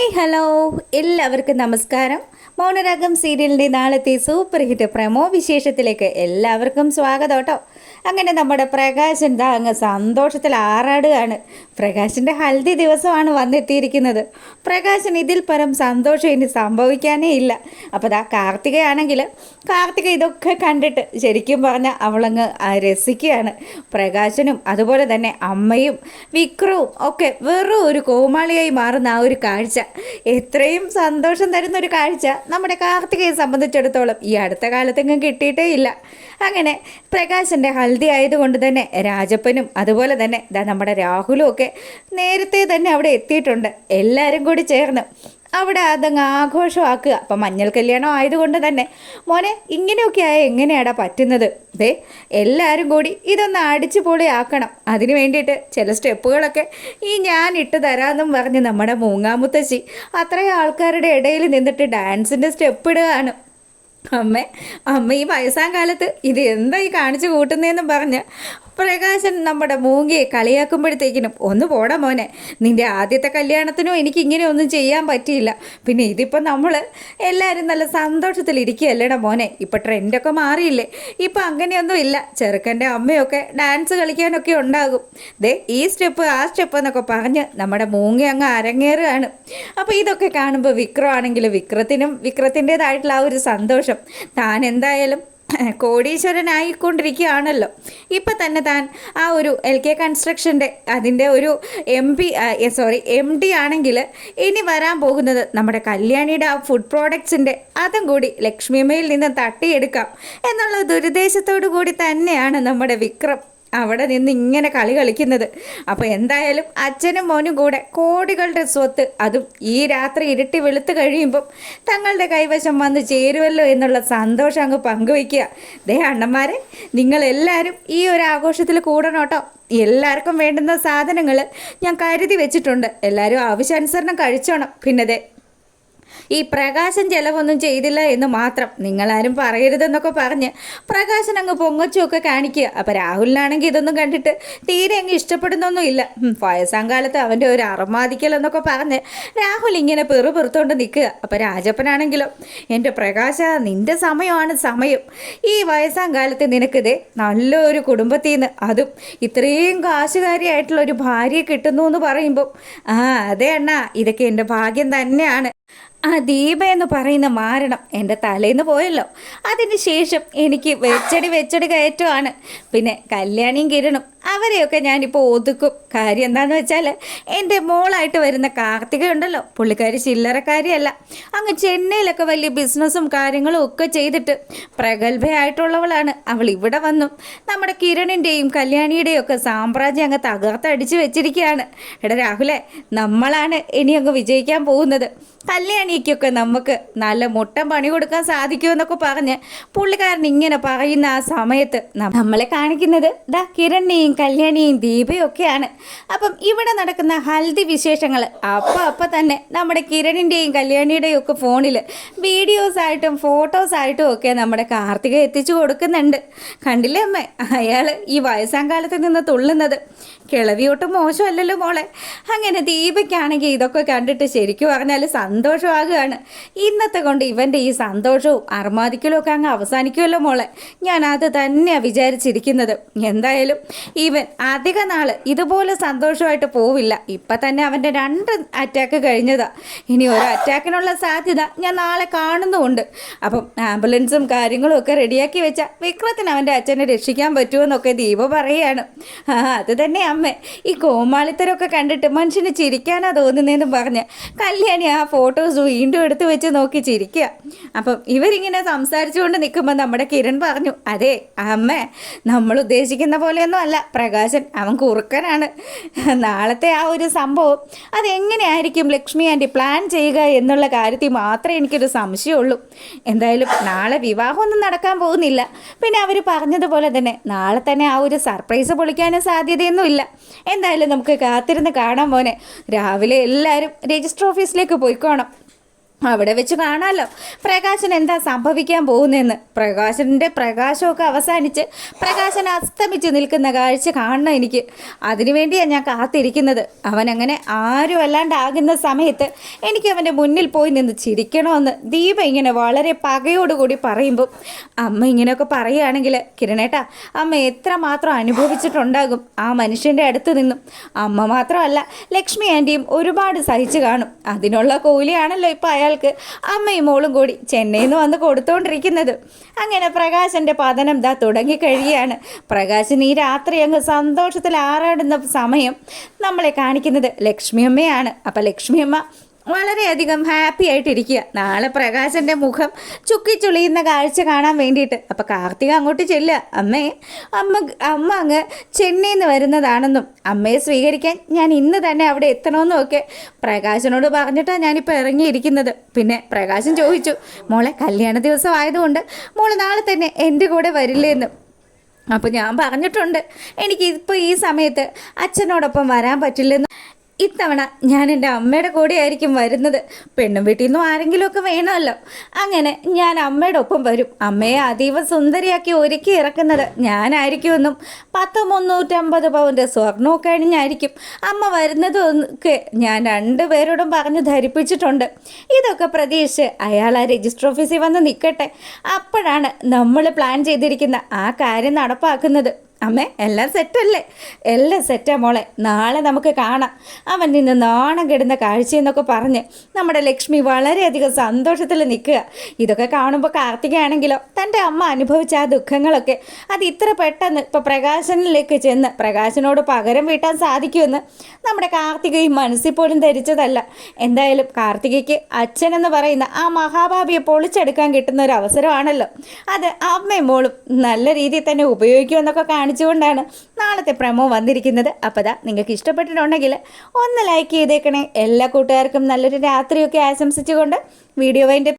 Hi hello എല്ലാവർക്കും നമസ്കാരം. മൗനരാഗം സീരിയലിൻ്റെ നാളത്തെ സൂപ്പർ ഹിറ്റ് പ്രമോ വിശേഷത്തിലേക്ക് എല്ലാവർക്കും സ്വാഗതം കേട്ടോ. അങ്ങനെ നമ്മുടെ പ്രകാശ് എന്താ അങ്ങ് സന്തോഷത്തിൽ ആറാടുകയാണ്. പ്രകാശിൻ്റെ ഹൽദി ദിവസമാണ് വന്നെത്തിയിരിക്കുന്നത്. പ്രകാശിന് ഇതിൽ പരം സന്തോഷം ഇനി സംഭവിക്കാനേ ഇല്ല. അപ്പോൾ ദാ കാർത്തിക ഇതൊക്കെ കണ്ടിട്ട് ശരിക്കും പറഞ്ഞാൽ അവളങ്ങ് രസിക്കുകയാണ്. പ്രകാശനും അതുപോലെ തന്നെ അമ്മയും വിക്രവും ഒക്കെ വെറും ഒരു കോമാളിയായി മാറുന്ന ആ ഒരു കാഴ്ച, എത്രയും സന്തോഷം തരുന്ന ഒരു കാഴ്ച നമ്മുടെ കാർത്തികയെ സംബന്ധിച്ചിടത്തോളം ഈ അടുത്ത കാലത്തെങ്ങും കിട്ടിയിട്ടേ ഇല്ല. അങ്ങനെ പ്രകാശിൻ്റെ ഹൽദി ആയതുകൊണ്ട് തന്നെ രാജപ്പനും അതുപോലെ തന്നെ നമ്മുടെ രാഹുലും ഒക്കെ നേരത്തെ തന്നെ അവിടെ എത്തിയിട്ടുണ്ട്. എല്ലാവരും കൂടി ചേർന്ന് അവിടെ അതങ്ങ് ആഘോഷമാക്കുക. അപ്പം മഞ്ഞൾ കല്യാണം ആയതുകൊണ്ട് തന്നെ മോനെ ഇങ്ങനെയൊക്കെ ആയാൽ എങ്ങനെയാടാ പറ്റുന്നത്? എല്ലാവരും കൂടി ഇതൊന്ന് അടിച്ചു പൊളിയാക്കണം. അതിന് വേണ്ടിയിട്ട് ചില സ്റ്റെപ്പുകളൊക്കെ ഞാൻ ഇട്ട് തരാമെന്നും പറഞ്ഞ് നമ്മുടെ മൂങ്ങാമുത്തശ്ശി അത്രയും ആൾക്കാരുടെ ഇടയിൽ നിന്നിട്ട് ഡാൻസിൻ്റെ സ്റ്റെപ്പ് ഇടുകയാണ്. അമ്മ ഈ വയസ്സാം കാലത്ത് ഇത് എന്താ ഈ കാണിച്ചു കൂട്ടുന്നതെന്നും പറഞ്ഞ് പ്രകാശൻ നമ്മുടെ മൂങ്ങിയെ കളിയാക്കുമ്പോഴത്തേക്കിനും ഒന്ന് പോടാ മോനെ, നിൻ്റെ ആദ്യത്തെ കല്യാണത്തിനും എനിക്ക് ഇങ്ങനെ ഒന്നും ചെയ്യാൻ പറ്റിയില്ല. പിന്നെ ഇതിപ്പോൾ നമ്മൾ എല്ലാവരും നല്ല സന്തോഷത്തിലിരിക്കുകയല്ലേടാ മോനെ. ഇപ്പം ട്രെൻഡൊക്കെ മാറിയില്ലേ, ഇപ്പം അങ്ങനെയൊന്നും ഇല്ല. ചെറുക്കൻ്റെ അമ്മയൊക്കെ ഡാൻസ് കളിക്കാനൊക്കെ ഉണ്ടാകും. ഈ സ്റ്റെപ്പ് ആ സ്റ്റെപ്പ് എന്നൊക്കെ പറഞ്ഞ് നമ്മുടെ മൂങ്ങി അങ്ങ് അരങ്ങേറുകയാണ്. അപ്പോൾ ഇതൊക്കെ കാണുമ്പോൾ വിക്രമാണെങ്കിൽ വിക്രത്തിൻ്റേതായിട്ടുള്ള ആ ഒരു സന്തോഷം, താൻ എന്തായാലും കോടീശ്വരനായിക്കൊണ്ടിരിക്കുകയാണല്ലോ. ഇപ്പം തന്നെ താൻ ആ ഒരു LK കൺസ്ട്രക്ഷൻ്റെ അതിൻ്റെ ഒരു MD ആണെങ്കിൽ ഇനി വരാൻ പോകുന്നത് നമ്മുടെ കല്യാണിയുടെ ആ ഫുഡ് പ്രോഡക്ട്സിൻ്റെ അതും കൂടി ലക്ഷ്മിയമ്മയിൽ നിന്ന് തട്ടിയെടുക്കാം എന്നുള്ള ദുരുദ്ദേശത്തോടു കൂടി തന്നെയാണ് നമ്മുടെ വിക്രം അവിടെ നിന്ന് ഇങ്ങനെ കളി കളിക്കുന്നത്. അപ്പോൾ എന്തായാലും അച്ഛനും മോനും കൂടെ കോടികളുടെ സ്വത്ത് അതും ഈ രാത്രി ഇരുട്ടി വെളുത്ത് കഴിയുമ്പം തങ്ങളുടെ കൈവശം വന്ന് ചേരുമല്ലോ എന്നുള്ള സന്തോഷം അങ്ങ് പങ്കുവയ്ക്കുക. അണ്ണന്മാരെ, നിങ്ങളെല്ലാവരും ഈ ഒരു ആഘോഷത്തിൽ കൂടണം കേട്ടോ. എല്ലാവർക്കും വേണ്ടുന്ന സാധനങ്ങൾ ഞാൻ കരുതി വെച്ചിട്ടുണ്ട്. എല്ലാവരും ആവശ്യാനുസരണം കഴിച്ചോണം. പിന്നെ ഈ പ്രകാശൻ ചിലവൊന്നും ചെയ്തില്ല എന്ന് മാത്രം നിങ്ങളാരും പറയരുതെന്നൊക്കെ പറഞ്ഞ് പ്രകാശൻ അങ്ങ് പൊങ്ങച്ചൊക്കെ കാണിക്കുക. അപ്പോൾ രാഹുലിനാണെങ്കിൽ ഇതൊന്നും കണ്ടിട്ട് തീരെ അങ്ങ് ഇഷ്ടപ്പെടുന്നൊന്നുമില്ല. വയസ്സാം കാലത്ത് അവൻ്റെ ഒരു അറമാദിക്കൽ എന്നൊക്കെ പറഞ്ഞ് രാഹുൽ ഇങ്ങനെ പെറുപെറുത്തോണ്ട് നിൽക്കുക. അപ്പോൾ രാജപ്പനാണെങ്കിലോ, എൻ്റെ പ്രകാശ, നിൻ്റെ സമയമാണ് സമയം. ഈ വയസ്സാം കാലത്ത് നിനക്കിതേ നല്ലൊരു കുടുംബത്തിൽ നിന്ന് അതും ഇത്രയും കാശുകാരിയായിട്ടുള്ള ഒരു ഭാര്യയെ കിട്ടുന്നു എന്ന് പറയുമ്പോൾ അതെ അണ്ണാ, ഇതൊക്കെ എൻ്റെ ഭാഗ്യം തന്നെയാണ്. ആ ദീപ എന്ന് പറയുന്ന മാരണം എൻ്റെ തലേന്ന് പോയല്ലോ. അതിന് ശേഷം എനിക്ക് വെച്ചടി കയറ്റമാണ്. പിന്നെ കല്യാണിയും കിരണും അവരെയൊക്കെ ഞാനിപ്പോൾ ഒതുക്കും. കാര്യം എന്താണെന്ന് വെച്ചാൽ എൻ്റെ മോളായിട്ട് വരുന്ന കാർത്തിക ഉണ്ടല്ലോ, പുള്ളിക്കാരി ചില്ലറക്കാരിയല്ല. അങ്ങ് ചെന്നൈയിലൊക്കെ വലിയ ബിസിനസ്സും കാര്യങ്ങളും ഒക്കെ ചെയ്തിട്ട് പ്രഗത്ഭയായിട്ടുള്ളവളാണ്. അവൾ ഇവിടെ വന്നു നമ്മുടെ കിരണിൻ്റെയും കല്യാണിയുടെയും ഒക്കെ സാമ്രാജ്യം അങ്ങ് തകർത്തടിച്ച് വെച്ചിരിക്കുകയാണ്. എടാ രാഹുലെ, നമ്മളാണ് ഇനി അങ്ങ് വിജയിക്കാൻ പോകുന്നത്. കല്യാണിക്കൊക്കെ നമുക്ക് നല്ല മുട്ടം പണി കൊടുക്കാൻ സാധിക്കുമെന്നൊക്കെ പറഞ്ഞ് പുള്ളിക്കാരൻ ഇങ്ങനെ പറയുന്ന ആ സമയത്ത് നമ്മളെ കാണിക്കുന്നത് കിരണിനെയും കല്യാണിയും ദീപയും ഒക്കെയാണ്. അപ്പം ഇവിടെ നടക്കുന്ന ഹൽദി വിശേഷങ്ങൾ അപ്പം തന്നെ നമ്മുടെ കിരണിൻ്റെയും കല്യാണിയുടെയും ഒക്കെ ഫോണിൽ വീഡിയോസായിട്ടും ഫോട്ടോസായിട്ടും ഒക്കെ നമ്മുടെ കാർത്തിക എത്തിച്ചു കൊടുക്കുന്നുണ്ട്. കണ്ടില്ലേ അമ്മേ, അയാൾ ഈ വയസ്സാം കാലത്ത് നിന്ന് തുള്ളുന്നത്. കിളവിയൊട്ടും മോശമല്ലല്ലോ മോളെ. അങ്ങനെ ദീപയ്ക്കാണെങ്കിൽ ഇതൊക്കെ കണ്ടിട്ട് ശരിക്കും പറഞ്ഞാൽ സന്തോഷമാകുകയാണ്. ഇന്നത്തെ കൊണ്ട് ഇവൻ്റെ ഈ സന്തോഷവും അർമാദിക്കലും ഒക്കെ അങ്ങ് അവസാനിക്കുമല്ലോ മോളെ. ഞാൻ അത് തന്നെയാണ് വിചാരിച്ചിരിക്കുന്നത്. എന്തായാലും ഇവൻ അധിക നാൾ ഇതുപോലെ സന്തോഷമായിട്ട് പോവില്ല. ഇപ്പം തന്നെ അവൻ്റെ 2 അറ്റാക്ക് കഴിഞ്ഞതാ. ഇനി ഒരു അറ്റാക്കിനുള്ള സാധ്യത ഞാൻ നാളെ കാണുന്നുമുണ്ട്. അപ്പം ആംബുലൻസും കാര്യങ്ങളും ഒക്കെ റെഡിയാക്കി വെച്ച വിക്രത്തിന് അവൻ്റെ അച്ഛനെ രക്ഷിക്കാൻ പറ്റുമെന്നൊക്കെ ദീപ പറയുകയാണ്. അത് തന്നെ അമ്മേ, ഈ കോമാളിത്തരമൊക്കെ കണ്ടിട്ട് മനുഷ്യന് ചിരിക്കാനാ തോന്നുന്നതെന്ന് പറഞ്ഞ് കല്യാണി ആ ഫോട്ടോസ് വീണ്ടും എടുത്ത് വെച്ച് നോക്കി ചിരിക്കുക. അപ്പം ഇവരിങ്ങനെ സംസാരിച്ചുകൊണ്ട് നിൽക്കുമ്പോൾ നമ്മുടെ കിരൺ പറഞ്ഞു, അതെ അമ്മേ, നമ്മൾ ഉദ്ദേശിക്കുന്ന പോലെയൊന്നും അല്ല പ്രകാശൻ, അവൻ കുറുക്കനാണ്. നാളത്തെ ആ ഒരു സംഭവം അതെങ്ങനെയായിരിക്കും ലക്ഷ്മി ആൻറ്റി പ്ലാൻ ചെയ്യുക എന്നുള്ള കാര്യത്തിൽ മാത്രമേ എനിക്കൊരു സംശയമുള്ളൂ. എന്തായാലും നാളെ വിവാഹമൊന്നും നടക്കാൻ പോകുന്നില്ല. പിന്നെ അവർ പറഞ്ഞതുപോലെ തന്നെ നാളെ തന്നെ ആ ഒരു സർപ്രൈസ് പൊളിക്കാനും സാധ്യതയൊന്നുമില്ല. എന്തായാലും നമുക്ക് കാത്തിരുന്ന് കാണാൻ പോനെ. രാവിലെ എല്ലാവരും രജിസ്റ്റർ ഓഫീസിലേക്ക് പോയിക്കോണം. അവിടെ വെച്ച് കാണാമല്ലോ പ്രകാശൻ എന്താ സംഭവിക്കാൻ പോകുന്നതെന്ന്. പ്രകാശൻ്റെ പ്രകാശമൊക്കെ അവസാനിച്ച് പ്രകാശൻ അസ്തമിച്ച് നിൽക്കുന്ന കാഴ്ച കാണണം എനിക്ക്. അതിനുവേണ്ടിയാണ് ഞാൻ കാത്തിരിക്കുന്നത്. അവനങ്ങനെ ആരും അല്ലാണ്ടാകുന്ന സമയത്ത് എനിക്ക് അവൻ്റെ മുന്നിൽ പോയി നിന്ന് ചിരിക്കണമെന്ന് ദീപ ഇങ്ങനെ വളരെ പകയോടുകൂടി പറയുമ്പോൾ അമ്മ ഇങ്ങനെയൊക്കെ പറയുകയാണെങ്കിൽ കിരണേട്ടാ, അമ്മ എത്രമാത്രം അനുഭവിച്ചിട്ടുണ്ടാകും ആ മനുഷ്യൻ്റെ അടുത്ത് നിന്നും. അമ്മ മാത്രമല്ല, ലക്ഷ്മി ആൻറ്റിയും ഒരുപാട് സഹിച്ചു കാണും. അതിനുള്ള കൂലിയാണല്ലോ ഇപ്പോൾ അയാൾക്ക് അമ്മയും മോളും കൂടി ചെന്നൈയിൽ നിന്ന് വന്ന് കൊടുത്തുകൊണ്ടിരിക്കുന്നത്. അങ്ങനെ പ്രകാശൻ്റെ പതനം ദാ തുടങ്ങിക്കഴിയുകയാണ്. പ്രകാശൻ ഈ രാത്രി അങ്ങ് സന്തോഷത്തിൽ ആറാടുന്ന സമയം നമ്മളെ കാണിക്കുന്നത് ലക്ഷ്മിയമ്മയാണ്. അപ്പം ലക്ഷ്മിയമ്മ വളരെയധികം ഹാപ്പി ആയിട്ടിരിക്കുക. നാളെ പ്രകാശൻ്റെ മുഖം ചുക്കിച്ചുളിയുന്ന കാഴ്ച കാണാൻ വേണ്ടിയിട്ട്. അപ്പം കാർത്തിക അങ്ങോട്ട് ചെല്ലുക. അമ്മ അങ്ങ് ചെന്നൈയിൽ നിന്ന് വരുന്നതാണെന്നും അമ്മയെ സ്വീകരിക്കാൻ ഞാൻ ഇന്ന് തന്നെ അവിടെ എത്തണമെന്നും ഒക്കെ പ്രകാശനോട് പറഞ്ഞിട്ടാണ് ഞാനിപ്പോൾ ഇറങ്ങിയിരിക്കുന്നത്. പിന്നെ പ്രകാശൻ ചോദിച്ചു, മോളെ കല്യാണ ദിവസം ആയതുകൊണ്ട് മോള് നാളെ തന്നെ എൻ്റെ കൂടെ വരില്ലേന്ന്. അപ്പോൾ ഞാൻ പറഞ്ഞിട്ടുണ്ട് എനിക്കിപ്പോൾ ഈ സമയത്ത് അച്ഛനോടൊപ്പം വരാൻ പറ്റില്ലെന്ന്. ഇത്തവണ ഞാൻ എൻ്റെ അമ്മയുടെ കൂടെ ആയിരിക്കും വരുന്നത്. പെണ്ണും വീട്ടിൽ നിന്നും ആരെങ്കിലുമൊക്കെ വേണമല്ലോ. അങ്ങനെ ഞാൻ അമ്മയുടെ ഒപ്പം വരും. അമ്മയെ അതീവ സുന്ദരിയാക്കി ഒരുക്കി ഇറക്കുന്നത് ഞാനായിരിക്കുമെന്നും 350 പൗണ്ട് സ്വർണ്ണമൊക്കെ അണിഞ്ഞായിരിക്കും അമ്മ വരുന്നതൊക്കെ ഞാൻ 2 പേരോടും പറഞ്ഞ് ധരിപ്പിച്ചിട്ടുണ്ട്. ഇതൊക്കെ പ്രതീക്ഷിച്ച് അയാൾ ആ രജിസ്റ്റർ ഓഫീസിൽ വന്ന് നിൽക്കട്ടെ. അപ്പോഴാണ് നമ്മൾ പ്ലാൻ ചെയ്തിരിക്കുന്ന ആ കാര്യം നടപ്പാക്കുന്നത്. അമ്മേ, എല്ലാം സെറ്റല്ലേ? എല്ലാം സെറ്റാ മോളെ. നാളെ നമുക്ക് കാണാം. അവൻ നിന്ന് നാണം കെടുന്ന കാഴ്ചയെന്നൊക്കെ പറഞ്ഞ് നമ്മുടെ ലക്ഷ്മി വളരെയധികം സന്തോഷത്തിൽ നിൽക്കുക. ഇതൊക്കെ കാണുമ്പോൾ കാർത്തികയാണെങ്കിലോ തൻ്റെ അമ്മ അനുഭവിച്ച ആ ദുഃഖങ്ങളൊക്കെ അത് ഇത്ര പെട്ടെന്ന് ഇപ്പോൾ പ്രകാശനിലേക്ക് ചെന്ന് പ്രകാശനോട് പകരം വീട്ടാൻ സാധിക്കുമെന്ന് നമ്മുടെ കാർത്തികയും മനസ്സിൽ പോലും ധരിച്ചതല്ല. എന്തായാലും കാർത്തികയ്ക്ക് അച്ഛനെന്ന് പറയുന്ന ആ മഹാഭാവിയെ പൊളിച്ചെടുക്കാൻ കിട്ടുന്ന ഒരു അവസരമാണല്ലോ. അത് അമ്മയും മോളും നല്ല രീതിയിൽ തന്നെ ഉപയോഗിക്കുമെന്നൊക്കെ കാണിച്ചുകൊണ്ടാണ് നാളത്തെ പ്രമോ വന്നിരിക്കുന്നത്. അപ്പോൾ ദാ നിങ്ങൾക്ക് ഇഷ്ടപ്പെട്ടിട്ടുണ്ടെങ്കിൽ ഒന്ന് ലൈക്ക് ചെയ്തേക്കണേ. എല്ലാ കൂട്ടുകാർക്കും നല്ലൊരു രാത്രിയൊക്കെ ആശംസിച്ചുകൊണ്ട് വീഡിയോ